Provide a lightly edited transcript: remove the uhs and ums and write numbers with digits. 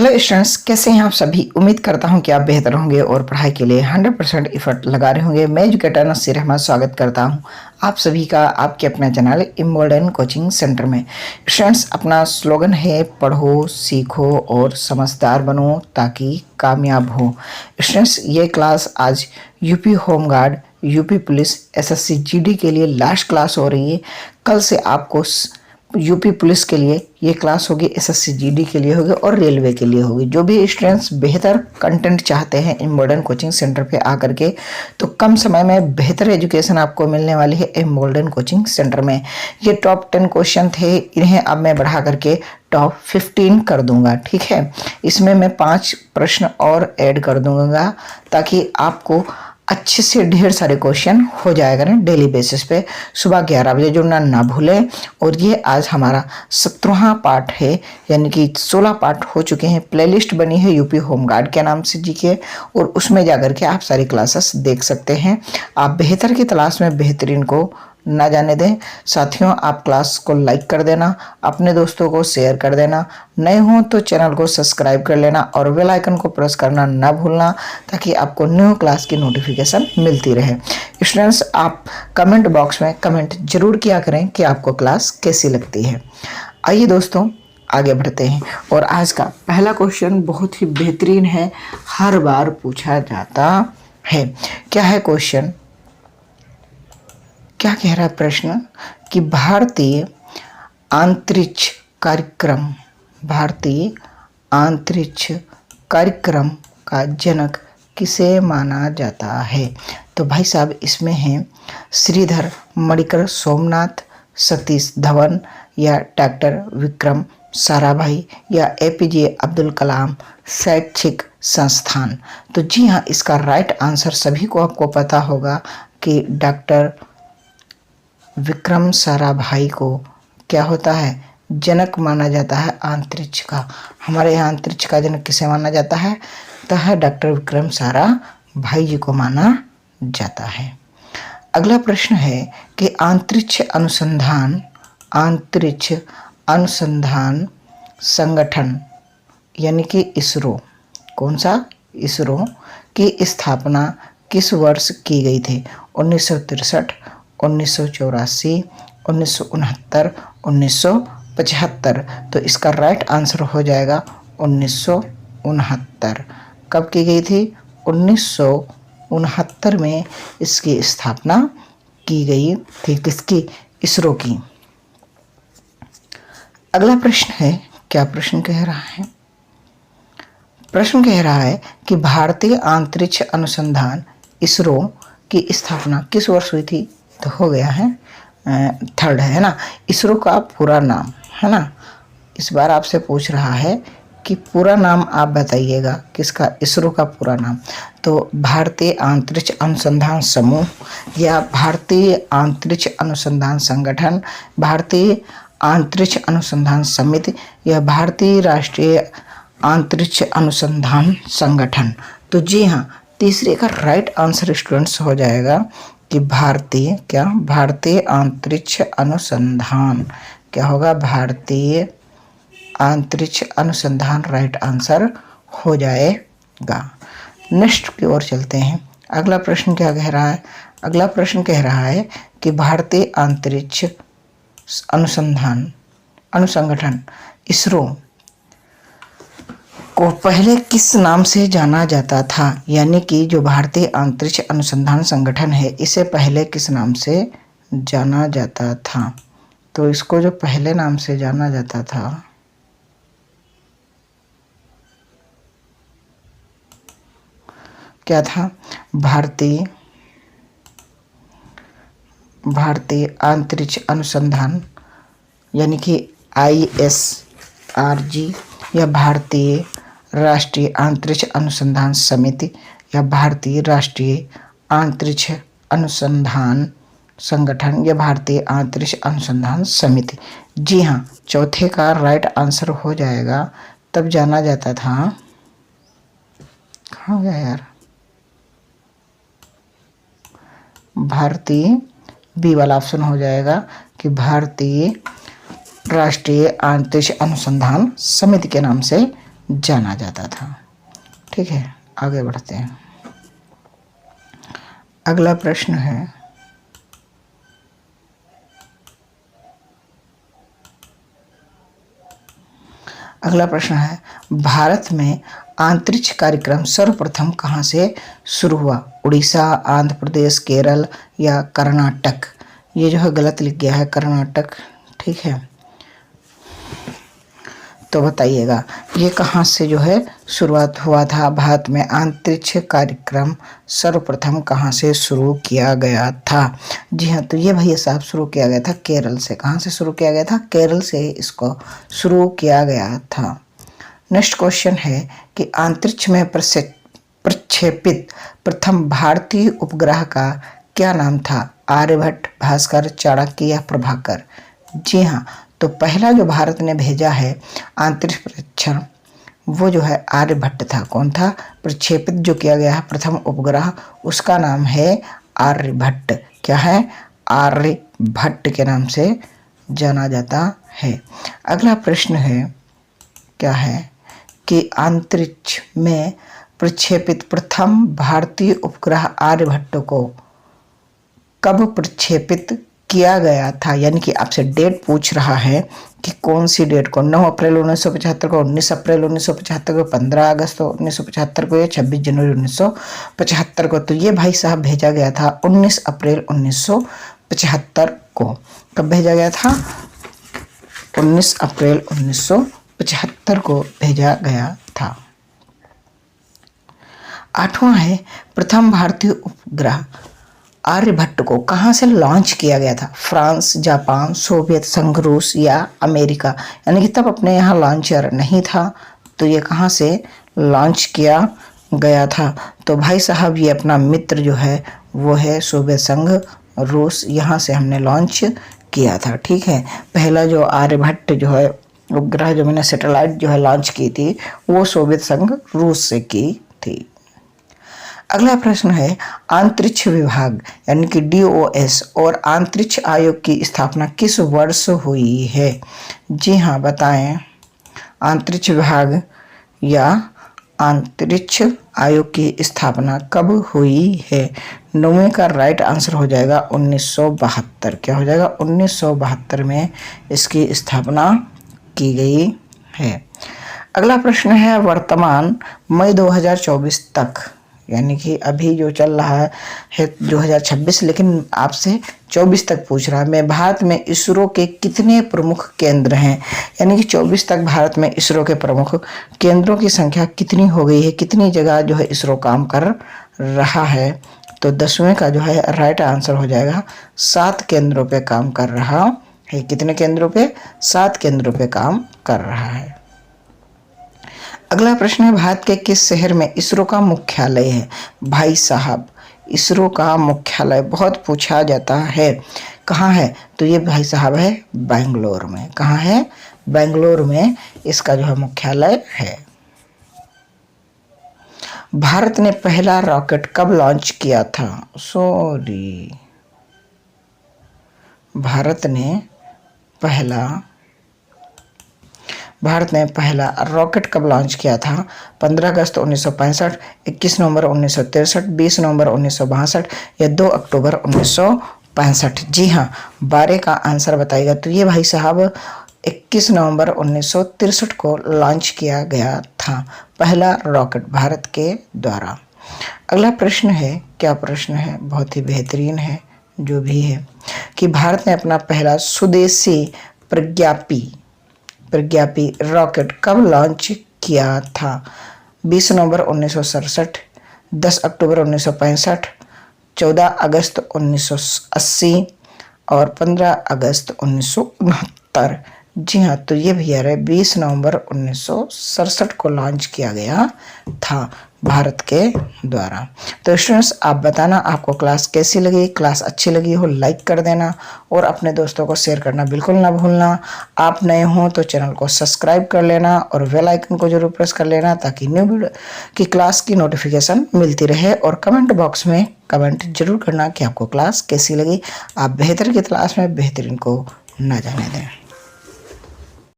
Hello students, कैसे हैं आप सभी। उम्मीद करता हूं कि आप बेहतर होंगे और पढ़ाई के लिए 100% एफर्ट लगा रहे होंगे। मैं एजुकेटर नसीर अहमद स्वागत करता हूं आप सभी का आपके अपने चैनल इमोल्डन कोचिंग सेंटर में। स्टूडेंट्स, अपना स्लोगन है पढ़ो सीखो और समझदार बनो ताकि कामयाब हो। स्टूडेंट्स, ये क्लास आज UP home guard, UP police, SSC GD के लिए लास्ट क्लास हो रही है। कल से आपको यूपी पुलिस के लिए ये क्लास होगी, एसएससी जीडी के लिए होगी और रेलवे के लिए होगी। जो भी स्टूडेंट्स बेहतर कंटेंट चाहते हैं इन मॉडर्न कोचिंग सेंटर पे आकर के, तो कम समय में बेहतर एजुकेशन आपको मिलने वाली है इन मॉडर्न कोचिंग सेंटर में। ये टॉप 10 क्वेश्चन थे, इन्हें अब मैं बढ़ा करके टॉप 15 कर दूंगा। ठीक है, इसमें मैं 5 प्रश्न और ऐड कर दूंगा ताकि आपको अच्छे से ढेर सारे क्वेश्चन हो जाएगा ना डेली बेसिस पे। सुबह 11 बजे जुड़ना ना भूलें। और ये आज हमारा 17वां पार्ट है, यानी कि 16 पार्ट हो चुके हैं। प्लेलिस्ट बनी है यूपी होमगार्ड के नाम से जीके, और उसमें जाकर के आप सारी क्लासेस देख सकते हैं। आप बेहतर की तलाश में बेहतरीन को ना जाने दें। साथियों, आप क्लास को लाइक कर देना, अपने दोस्तों को शेयर कर देना, नए हो तो चैनल को सब्सक्राइब कर लेना और बेल आइकन को प्रेस करना ना भूलना ताकि आपको न्यू क्लास की नोटिफिकेशन मिलती रहे। स्टूडेंट्स, आप कमेंट बॉक्स में कमेंट जरूर किया करें कि आपको क्लास कैसी लगती है। आइए दोस्तों, आगे बढ़ते हैं। और आज का पहला क्वेश्चन बहुत ही बेहतरीन है, हर बार पूछा जाता है। क्या है क्वेश्चन, क्या कह रहा है प्रश्न कि भारतीय अंतरिक्ष कार्यक्रम का जनक किसे माना जाता है। तो भाई साहब, इसमें है श्रीधर मणिकर सोमनाथ, सतीश धवन, या डॉक्टर विक्रम साराभाई, या एपीजे अब्दुल कलाम शैक्षिक संस्थान। तो जी हाँ, इसका राइट आंसर सभी को आपको पता होगा कि डॉक्टर विक्रम साराभाई को क्या होता है, जनक माना जाता है अंतरिक्ष का। हमारे यहाँ अंतरिक्ष का जनक किसे माना जाता है, तो है डॉक्टर विक्रम साराभाई जी को माना जाता है। अगला प्रश्न है कि अंतरिक्ष अनुसंधान संगठन यानी कि इसरो, कौन सा, इसरो की स्थापना किस वर्ष की गई थी। 1963, 1984, 1969, 1975। तो इसका राइट आंसर हो जाएगा 1969। कब की गई थी, 1969 में इसकी स्थापना की गई थी, किसकी, इसरो की। अगला प्रश्न है, क्या प्रश्न कह रहा है, प्रश्न कह रहा है कि भारतीय अंतरिक्ष अनुसंधान इसरो की स्थापना किस वर्ष हुई थी। तो हो गया है थर्ड, है ना। इसरो का पूरा नाम, है ना। इस बार आपसे पूछ रहा है कि पूरा नाम आप बताइएगा, किसका, इसरो का पूरा नाम। तो भारतीय अंतरिक्ष अनुसंधान समूह, या भारतीय अंतरिक्ष अनुसंधान संगठन, भारतीय अंतरिक्ष अनुसंधान समिति, या भारतीय राष्ट्रीय अंतरिक्ष अनुसंधान संगठन। तो जी हाँ, तीसरे का राइट आंसर स्टूडेंट्स हो जाएगा कि भारतीय, क्या, भारतीय अंतरिक्ष अनुसंधान, क्या होगा, भारतीय अंतरिक्ष अनुसंधान राइट आंसर हो जाएगा। नेक्स्ट की ओर चलते हैं। अगला प्रश्न क्या कह रहा है, अगला प्रश्न कह रहा है कि भारतीय अंतरिक्ष अनुसंगठन इसरो को पहले किस नाम से जाना जाता था। यानी कि जो भारतीय अंतरिक्ष अनुसंधान संगठन है, इसे पहले किस नाम से जाना जाता था। तो इसको जो पहले नाम से जाना जाता था, क्या था, भारतीय अंतरिक्ष अनुसंधान यानी कि ISRG, या भारतीय राष्ट्रीय अंतरिक्ष अनुसंधान समिति, या भारतीय राष्ट्रीय अंतरिक्ष अनुसंधान संगठन, या भारतीय अंतरिक्ष अनुसंधान समिति। जी हाँ, चौथे का राइट आंसर हो जाएगा। तब जाना जाता था, कहाँ गया यार, भारतीय, बी वाला ऑप्शन हो जाएगा कि भारतीय राष्ट्रीय अंतरिक्ष अनुसंधान समिति के नाम से जाना जाता था। ठीक है, आगे बढ़ते हैं। अगला प्रश्न है, भारत में अंतरिक्ष कार्यक्रम सर्वप्रथम कहाँ से शुरू हुआ? उड़ीसा, आंध्र प्रदेश, केरल या कर्नाटक? ये जो है गलत लिख गया है, कर्नाटक। ठीक है, तो बताइएगा ये कहाँ से जो है शुरुआत हुआ था? भारत में अंतरिक्ष कार्यक्रम सर्वप्रथम कहाँ से शुरू किया गया था? जी हाँ, तो ये भैया साहब शुरू किया गया था केरल से। कहाँ से शुरू किया गया था? केरल से इसको शुरू किया गया था। नेक्स्ट क्वेश्चन है कि अंतरिक्ष में प्रक्षेपित प्रथम भारतीय उपग्रह का क्या नाम था? आर्यभट्ट, भास्कर, चाणक्य या प्रभाकर? जी हाँ, तो पहला जो भारत ने भेजा है अंतरिक्ष परीक्षण, वो जो है आर्यभट्ट था। कौन था? प्रक्षेपित जो किया गया है प्रथम उपग्रह, उसका नाम है आर्यभट्ट। क्या है? आर्यभट्ट के नाम से जाना जाता है। अगला प्रश्न है, क्या है कि अंतरिक्ष में प्रक्षेपित प्रथम भारतीय उपग्रह आर्यभट्ट को कब प्रक्षेपित किया गया था? यानी कि आपसे डेट पूछ रहा है कि कौन सी डेट को। 9 अप्रैल 1975 को, 19 अप्रैल 1975 को, 15 अगस्त 1975 को या 26 जनवरी 1975 को? तो ये भाई साहब भेजा गया था 19 अप्रैल 1975 को। कब भेजा गया था? 19 अप्रैल 1975 को भेजा गया था। 8वां है, प्रथम भारतीय उपग्रह आर्यभट्ट को कहाँ से लॉन्च किया गया था? फ्रांस, जापान, सोवियत संघ, रूस या अमेरिका? यानी कि तब अपने यहाँ लॉन्चर नहीं था, तो ये कहाँ से लॉन्च किया गया था? तो भाई साहब ये अपना मित्र जो है वो है सोवियत संघ, रूस, यहाँ से हमने लॉन्च किया था। ठीक है, पहला जो आर्यभट्ट जो है उपग्रह, जो मैंने सैटेलाइट जो है लॉन्च की थी, वो सोवियत संघ, रूस से की थी। अगला प्रश्न है, अंतरिक्ष विभाग यानी कि DOS और अंतरिक्ष आयोग की स्थापना किस वर्ष हुई है? जी हाँ, बताएं। अंतरिक्ष विभाग या अंतरिक्ष आयोग की स्थापना कब हुई है? 9वें का राइट आंसर हो जाएगा 1972। क्या हो जाएगा? 1972 में इसकी स्थापना की गई है। अगला प्रश्न है, वर्तमान मई 2024 तक, यानी कि अभी जो चल रहा है 2026, लेकिन आपसे 24 तक पूछ रहा है मैं, भारत में इसरो के कितने प्रमुख केंद्र हैं? यानी कि 24 तक भारत में इसरो के प्रमुख केंद्रों की संख्या कितनी हो गई है? कितनी जगह जो है इसरो काम कर रहा है? तो 10वें का जो है राइट आंसर हो जाएगा 7 केंद्रों पे काम कर रहा है। कितने केंद्रों पे? 7 केंद्रों पे काम कर रहा है। अगला प्रश्न है, भारत के किस शहर में इसरो का मुख्यालय है? भाई साहब इसरो का मुख्यालय बहुत पूछा जाता है, कहाँ है? तो ये भाई साहब है बेंगलोर में। कहाँ है? बेंगलोर में इसका जो है मुख्यालय है। भारत ने पहला रॉकेट कब लॉन्च किया था? भारत ने पहला रॉकेट कब लॉन्च किया था? 15 अगस्त 1965, 21 नवंबर 1963, 20 नवंबर 1962 या 2 अक्टूबर 1965? जी हाँ, 12 का आंसर बताइएगा। तो ये भाई साहब 21 नवंबर 1963 को लॉन्च किया गया था पहला रॉकेट भारत के द्वारा। अगला प्रश्न है, क्या प्रश्न है? बहुत ही बेहतरीन है जो भी है, कि भारत ने अपना पहला स्वदेशी प्रज्ञापी रॉकेट कब लॉन्च किया था? 20 नवंबर 1967, 10 अक्टूबर 1965, 14 अगस्त 1980 और 15 अगस्त 1969? जी हाँ, तो ये भैया है 20 नवंबर 1967 को लॉन्च किया गया था भारत के द्वारा। तो स्टूडेंट्स, आप बताना आपको क्लास कैसी लगी। क्लास अच्छी लगी हो लाइक कर देना और अपने दोस्तों को शेयर करना बिल्कुल ना भूलना। आप नए हो तो चैनल को सब्सक्राइब कर लेना और बेल आइकन को जरूर प्रेस कर लेना, ताकि न्यू वीडियो की क्लास की नोटिफिकेशन मिलती रहे। और कमेंट बॉक्स में कमेंट जरूर करना कि आपको क्लास कैसी लगी। आप बेहतर की तलाश में बेहतरीन को ना जाने दें।